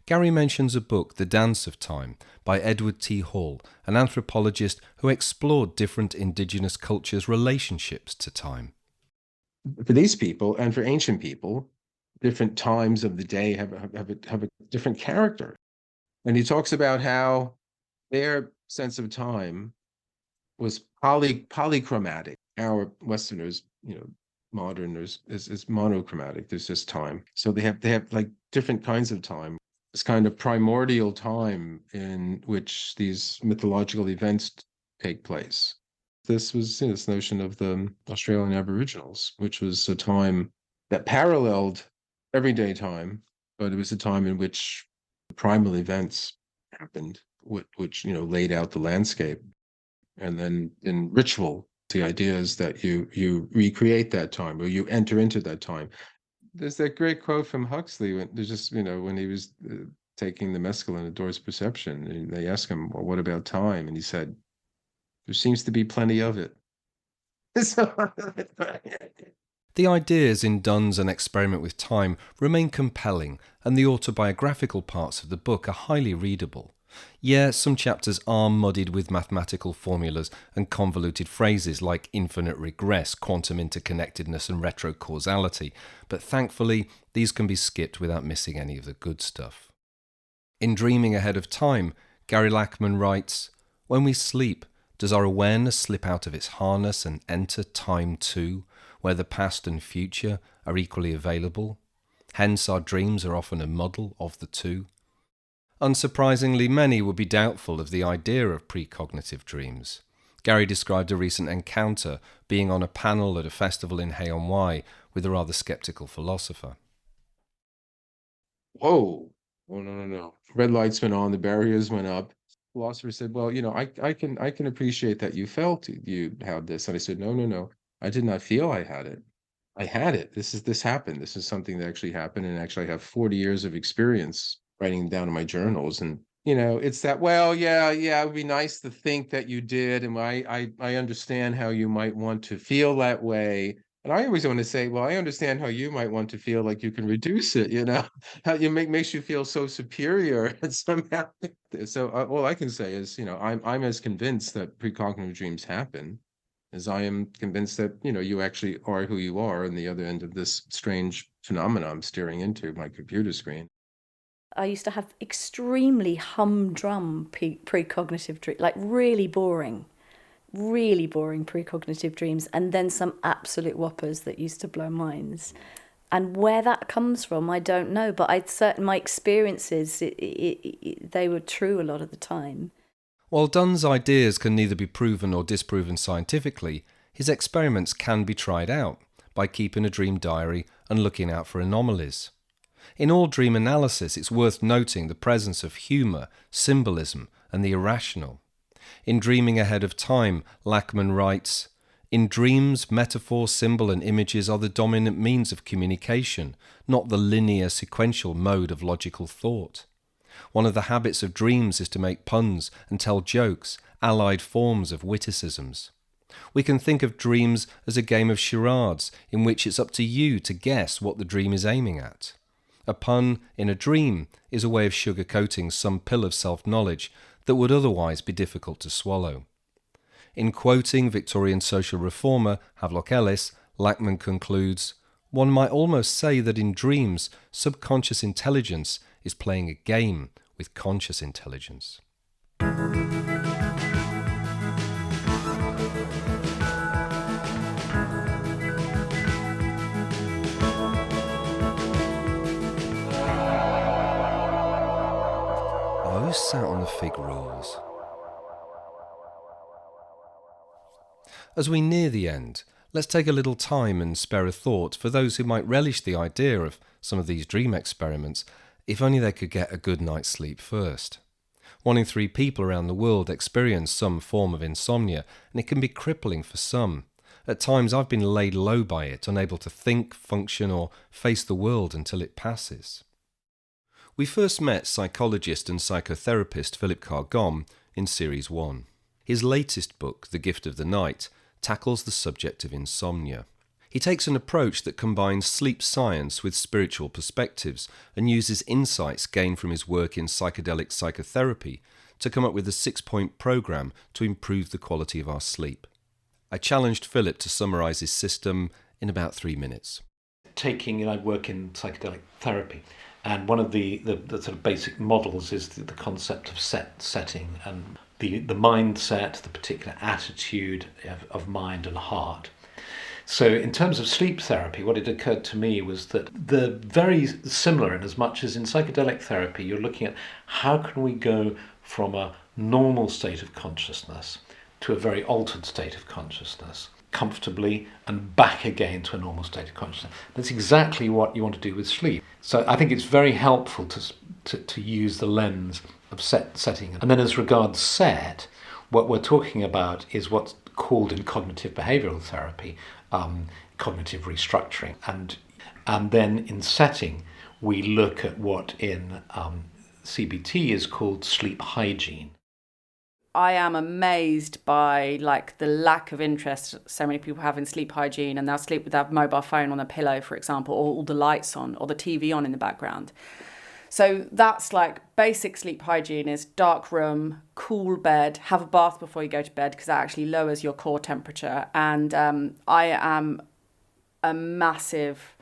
Gary mentions a book, The Dance of Time, by Edward T. Hall, an anthropologist who explored different indigenous cultures' relationships to time. For these people and for ancient people, different times of the day have a different character. And he talks about how their sense of time was polychromatic. Our Westerners, moderners is monochromatic. There's just time. So they have like different kinds of time. This kind of primordial time in which these mythological events take place. This was this notion of the Australian Aboriginals, which was a time that paralleled everyday time, but it was a time in which primal events happened, which laid out the landscape. And then in ritual, the idea is that you recreate that time, or you enter into that time. There's that great quote from Huxley when he was taking the mescaline at Doors Perception, and they asked him, well, what about time? And he said, there seems to be plenty of it. The ideas in Dunn's An Experiment with Time remain compelling, and the autobiographical parts of the book are highly readable. Yeah, some chapters are muddied with mathematical formulas and convoluted phrases like infinite regress, quantum interconnectedness and retrocausality, but thankfully these can be skipped without missing any of the good stuff. In Dreaming Ahead of Time, Gary Lachman writes, when we sleep, does our awareness slip out of its harness and enter time too, where the past and future are equally available? Hence our dreams are often a muddle of the two. Unsurprisingly, many would be doubtful of the idea of precognitive dreams. Gary described a recent encounter being on a panel at a festival in Hay-on-Wye with a rather sceptical philosopher. Whoa. Oh, no. Red lights went on, the barriers went up. The philosopher said, well, I can appreciate that you felt you had this. And I said, no. I did not feel I had it. I had it. This happened. This is something that actually happened. And actually I have 40 years of experience writing down in my journals. And, it's that, well, yeah, it would be nice to think that you did. And I understand how you might want to feel that way. And I always want to say, well, I understand how you might want to feel like you can reduce it, how you makes you feel so superior and somehow. So all I can say is, I'm as convinced that precognitive dreams happen as I am convinced that, you actually are who you are on the other end of this strange phenomenon I'm staring into my computer screen. I used to have extremely humdrum precognitive dreams, like really boring precognitive dreams, and then some absolute whoppers that used to blow minds. And where that comes from, I don't know, but my experiences, they were true a lot of the time. While Dunn's ideas can neither be proven or disproven scientifically, his experiments can be tried out by keeping a dream diary and looking out for anomalies. In all dream analysis, it's worth noting the presence of humour, symbolism, and the irrational. In Dreaming Ahead of Time, Lachman writes, in dreams, metaphor, symbol, and images are the dominant means of communication, not the linear, sequential mode of logical thought. One of the habits of dreams is to make puns and tell jokes, allied forms of witticisms. We can think of dreams as a game of charades in which it's up to you to guess what the dream is aiming at. A pun in a dream is a way of sugarcoating some pill of self-knowledge that would otherwise be difficult to swallow. In quoting Victorian social reformer Havelock Ellis, Lachman concludes, one might almost say that in dreams, subconscious intelligence is playing a game with conscious intelligence. Who sat on the fig rolls? As we near the end, let's take a little time and spare a thought for those who might relish the idea of some of these dream experiments, If only they could get a good night's sleep first. 1 in 3 people around the world experience some form of insomnia, and it can be crippling for some. At times I've been laid low by it, unable to think, function, or face the world until it passes. We first met psychologist and psychotherapist Philip Carr-Gomm in Series 1. His latest book, The Gift of the Night, tackles the subject of insomnia. He takes an approach that combines sleep science with spiritual perspectives and uses insights gained from his work in psychedelic psychotherapy to come up with a 6-point program to improve the quality of our sleep. I challenged Philip to summarise his system in about 3 minutes. I work in psychedelic therapy, and one of the sort of basic models is the concept of setting, and the mindset, the particular attitude of mind and heart. So in terms of sleep therapy, what it occurred to me was that they're very similar in as much as in psychedelic therapy, you're looking at how can we go from a normal state of consciousness to a very altered state of consciousness, comfortably, and back again to a normal state of consciousness. That's exactly what you want to do with sleep. So I think it's very helpful to use the lens of setting. And then as regards set, what we're talking about is what's called in cognitive behavioral therapy, cognitive restructuring. And then in setting, we look at what in CBT is called sleep hygiene. I am amazed by the lack of interest so many people have in sleep hygiene, and they'll sleep with their mobile phone on a pillow, for example, or all the lights on, or the TV on in the background. So that's basic sleep hygiene is dark room, cool bed, have a bath before you go to bed because that actually lowers your core temperature. And I am a massive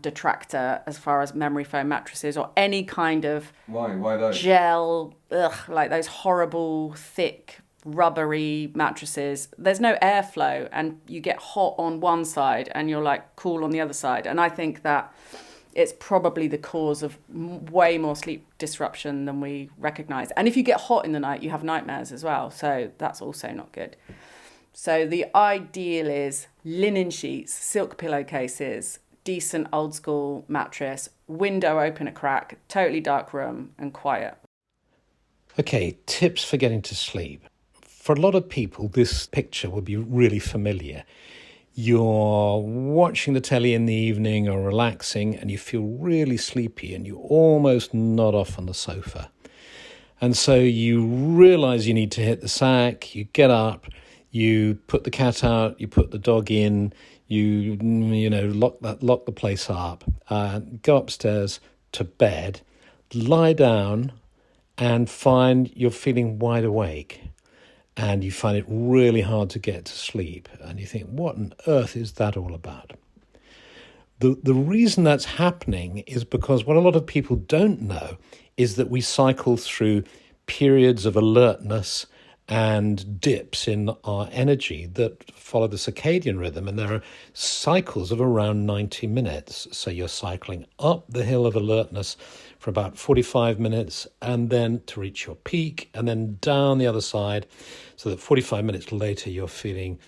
detractor as far as memory foam mattresses or any kind of Why those? gel, those horrible, thick, rubbery mattresses. There's no airflow and you get hot on one side and you're cool on the other side. And I think that it's probably the cause of way more sleep disruption than we recognise. And if you get hot in the night, you have nightmares as well. So that's also not good. So the ideal is linen sheets, silk pillowcases, decent old school mattress, window open a crack, totally dark room and quiet. Okay, tips for getting to sleep. For a lot of people, this picture will be really familiar. You're watching the telly in the evening or relaxing and you feel really sleepy and you almost nod off on the sofa. And so you realise you need to hit the sack, you get up, you put the cat out, you put the dog in, you lock the place up, go upstairs to bed, lie down and find you're feeling wide awake. And you find it really hard to get to sleep. And you think, what on earth is that all about? The reason that's happening is because what a lot of people don't know is that we cycle through periods of alertness and dips in our energy that follow the circadian rhythm. And there are cycles of around 90 minutes. So you're cycling up the hill of alertness for about 45 minutes and then to reach your peak and then down the other side so that 45 minutes later you're feeling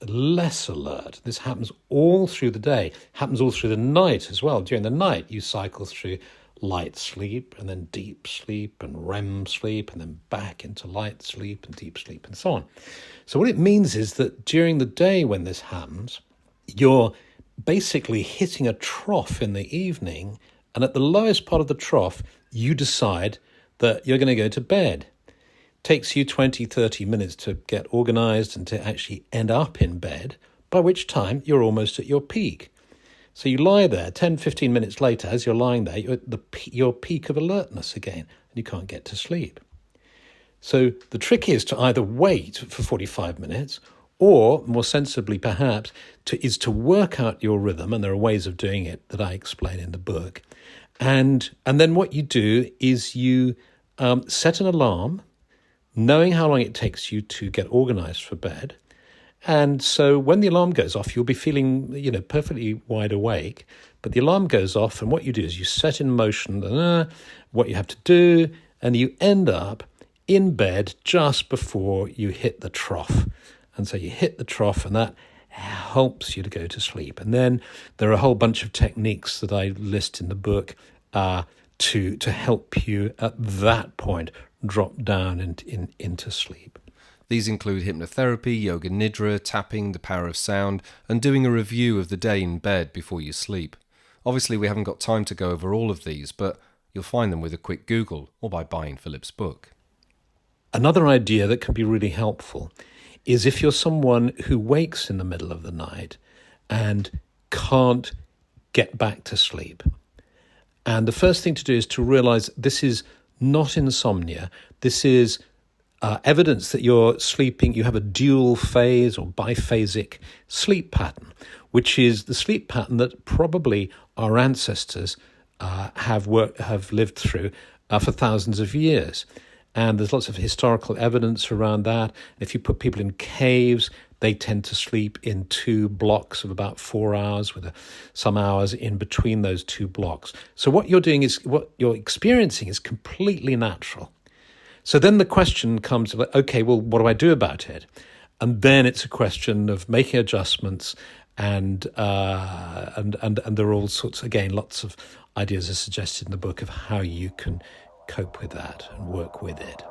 less alert. This happens all through the day, happens all through the night as well. During the night you cycle through light sleep and then deep sleep and REM sleep and then back into light sleep and deep sleep and so on. So what it means is that during the day when this happens, you're basically hitting a trough in the evening, and at the lowest part of the trough, you decide that you're going to go to bed. It takes you 20, 30 minutes to get organised and to actually end up in bed, by which time you're almost at your peak. So you lie there, 10, 15 minutes later, as you're lying there, you're at your peak of alertness again, and you can't get to sleep. So the trick is to either wait for 45 minutes, or more sensibly perhaps, is to work out your rhythm, and there are ways of doing it that I explain in the book. And then what you do is you set an alarm, knowing how long it takes you to get organised for bed. And so when the alarm goes off, you'll be feeling, perfectly wide awake. But the alarm goes off, and what you do is you set in motion what you have to do, and you end up in bed just before you hit the trough. And so you hit the trough, and that helps you to go to sleep. And then there are a whole bunch of techniques that I list in the book to help you at that point drop down into sleep. These include hypnotherapy, yoga nidra, tapping, the power of sound, and doing a review of the day in bed before you sleep. Obviously, we haven't got time to go over all of these, but you'll find them with a quick Google or by buying Philip's book. Another idea that can be really helpful is if you're someone who wakes in the middle of the night and can't get back to sleep. And the first thing to do is to realize this is not insomnia. This is evidence that you're sleeping, you have a dual phase or biphasic sleep pattern, which is the sleep pattern that probably our ancestors have lived through for thousands of years. And there's lots of historical evidence around that. If you put people in caves, they tend to sleep in 2 blocks of about 4 hours with some hours in between those 2 blocks. So what you're doing is, what you're experiencing is completely natural. So then the question comes, okay, well, what do I do about it? And then it's a question of making adjustments, and there are all sorts, again, lots of ideas are suggested in the book of how you can cope with that and work with it.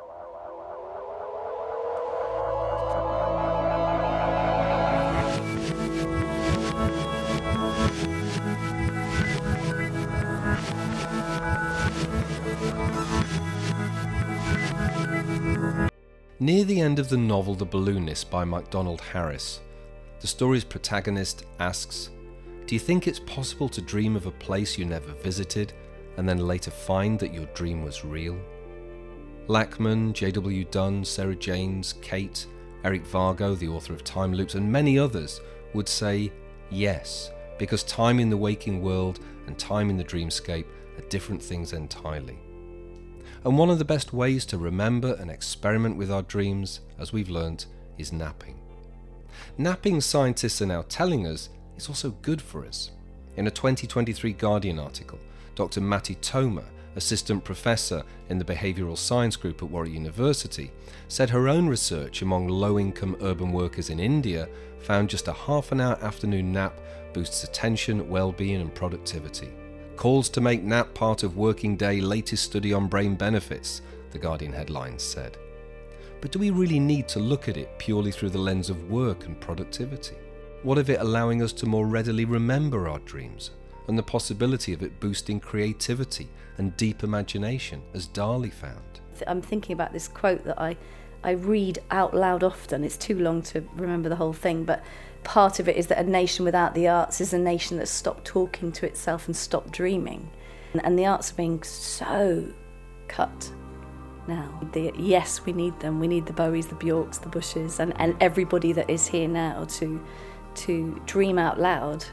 Near the end of the novel The Balloonist by MacDonald Harris, the story's protagonist asks, "Do you think it's possible to dream of a place you never visited and then later find that your dream was real?" Lachman, J.W. Dunn, Sarah Janes, Kate, Eric Vargo, the author of Time Loops, and many others would say yes, because time in the waking world and time in the dreamscape are different things entirely. And one of the best ways to remember and experiment with our dreams, as we've learnt, is napping. Napping, scientists are now telling us, is also good for us. In a 2023 Guardian article, Dr. Matti Toma, assistant professor in the behavioural science group at Warwick University, said her own research among low-income urban workers in India found just a half-an-hour afternoon nap boosts attention, well-being and productivity. Calls to make nap part of working day, latest study on brain benefits, the Guardian headlines said. But do we really need to look at it purely through the lens of work and productivity? What of it allowing us to more readily remember our dreams, and the possibility of it boosting creativity and deep imagination, as Dali found? I'm thinking about this quote that I read out loud often. It's too long to remember the whole thing, but part of it is that a nation without the arts is a nation that's stopped talking to itself and stopped dreaming. And the arts are being so cut now. Yes, we need them. We need the Bowies, the Bjorks, the Bushes, and everybody that is here now to dream out loud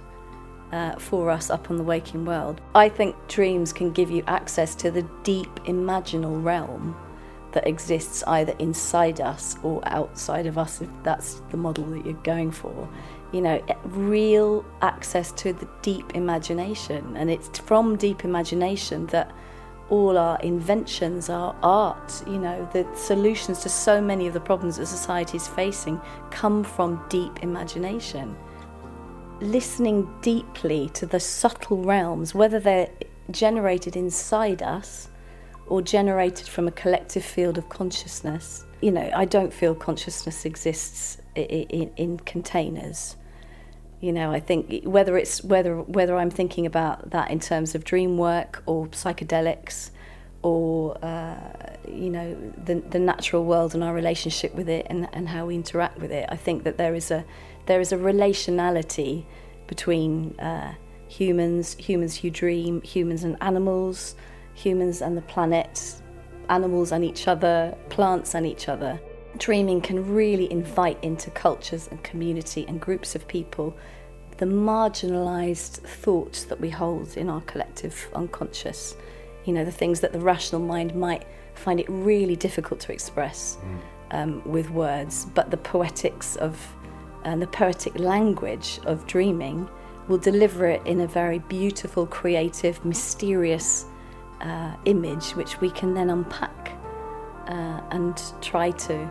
for us up on the waking world. I think dreams can give you access to the deep imaginal realm that exists either inside us or outside of us, if that's the model that you're going for. You know, real access to the deep imagination. And it's from deep imagination that all our inventions, our art, you know, the solutions to so many of the problems that society is facing come from deep imagination. Listening deeply to the subtle realms, whether they're generated inside us or generated from a collective field of consciousness. You know, I don't feel consciousness exists in containers. You know, I think whether I'm thinking about that in terms of dream work or psychedelics or you know, the natural world and our relationship with it and how we interact with it, I think that there is a relationality between humans who dream, humans and animals, humans and the planet, animals and each other, plants and each other. Dreaming can really invite into cultures and community and groups of people the marginalised thoughts that we hold in our collective unconscious. You know, the things that the rational mind might find it really difficult to express with words, but the poetics of and the poetic language of dreaming will deliver it in a very beautiful, creative, mysterious image, which we can then unpack and try to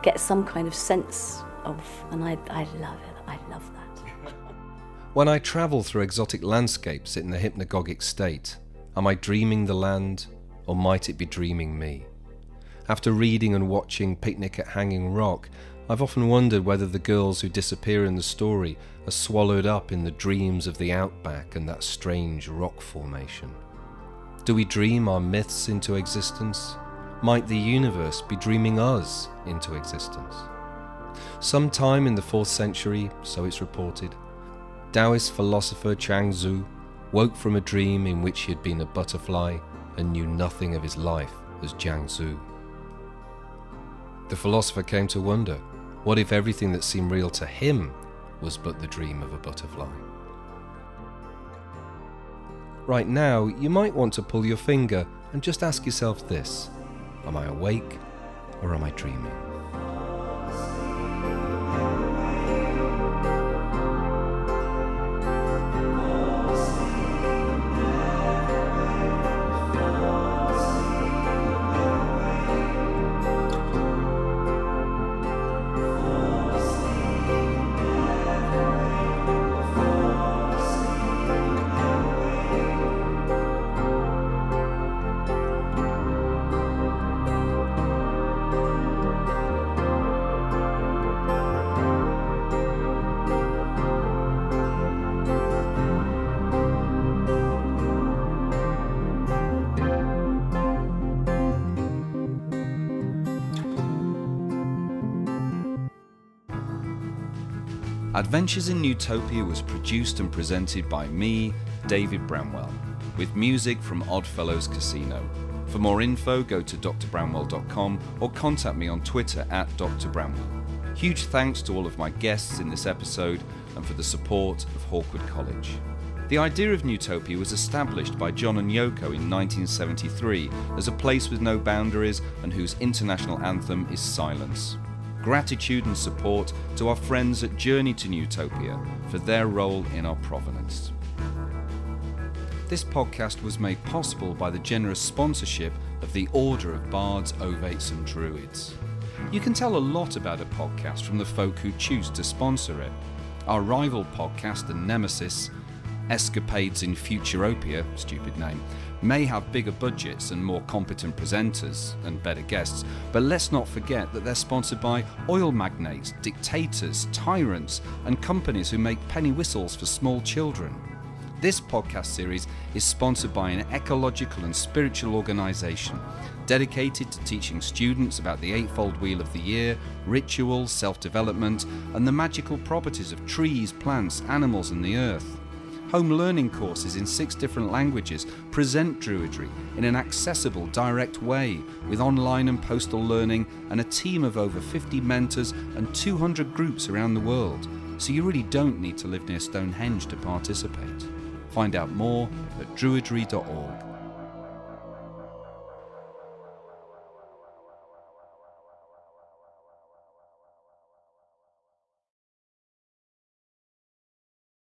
get some kind of sense of. And I love it. I love that. When I travel through exotic landscapes in the hypnagogic state, Am I dreaming the land, or might it be dreaming me? After reading and watching Picnic at Hanging Rock, I've often wondered whether the girls who disappear in the story are swallowed up in the dreams of the outback and that strange rock formation. Do we dream our myths into existence? Might the universe be dreaming us into existence? Sometime in the 4th century, so it's reported, Taoist philosopher Chuang Tzu woke from a dream in which he had been a butterfly and knew nothing of his life as Jiang Tzu. The philosopher came to wonder, what if everything that seemed real to him was but the dream of a butterfly? Right now, you might want to pull your finger and just ask yourself this: am I awake or am I dreaming? Adventures in Utopia was produced and presented by me, David Bramwell, with music from Oddfellows Casino. For more info, go to drbramwell.com or contact me on Twitter at Dr. Bramwell. Huge thanks to all of my guests in this episode and for the support of Hawkwood College. The idea of Newtopia was established by John and Yoko in 1973 as a place with no boundaries and whose international anthem is silence. Gratitude and support to our friends at Journey to Newtopia for their role in our provenance. This podcast was made possible by the generous sponsorship of the Order of Bards, Ovates and Druids. You can tell a lot about a podcast from the folk who choose to sponsor it. Our rival podcast and nemesis, Escapades in Futuropia, stupid name, may have bigger budgets and more competent presenters and better guests, but let's not forget that they're sponsored by oil magnates, dictators, tyrants, and companies who make penny whistles for small children. This podcast series is sponsored by an ecological and spiritual organisation dedicated to teaching students about the Eightfold Wheel of the Year, rituals, self-development, and the magical properties of trees, plants, animals, and the earth. Home learning courses in 6 different languages present Druidry in an accessible, direct way, with online and postal learning and a team of over 50 mentors and 200 groups around the world, so you really don't need to live near Stonehenge to participate. Find out more at druidry.org.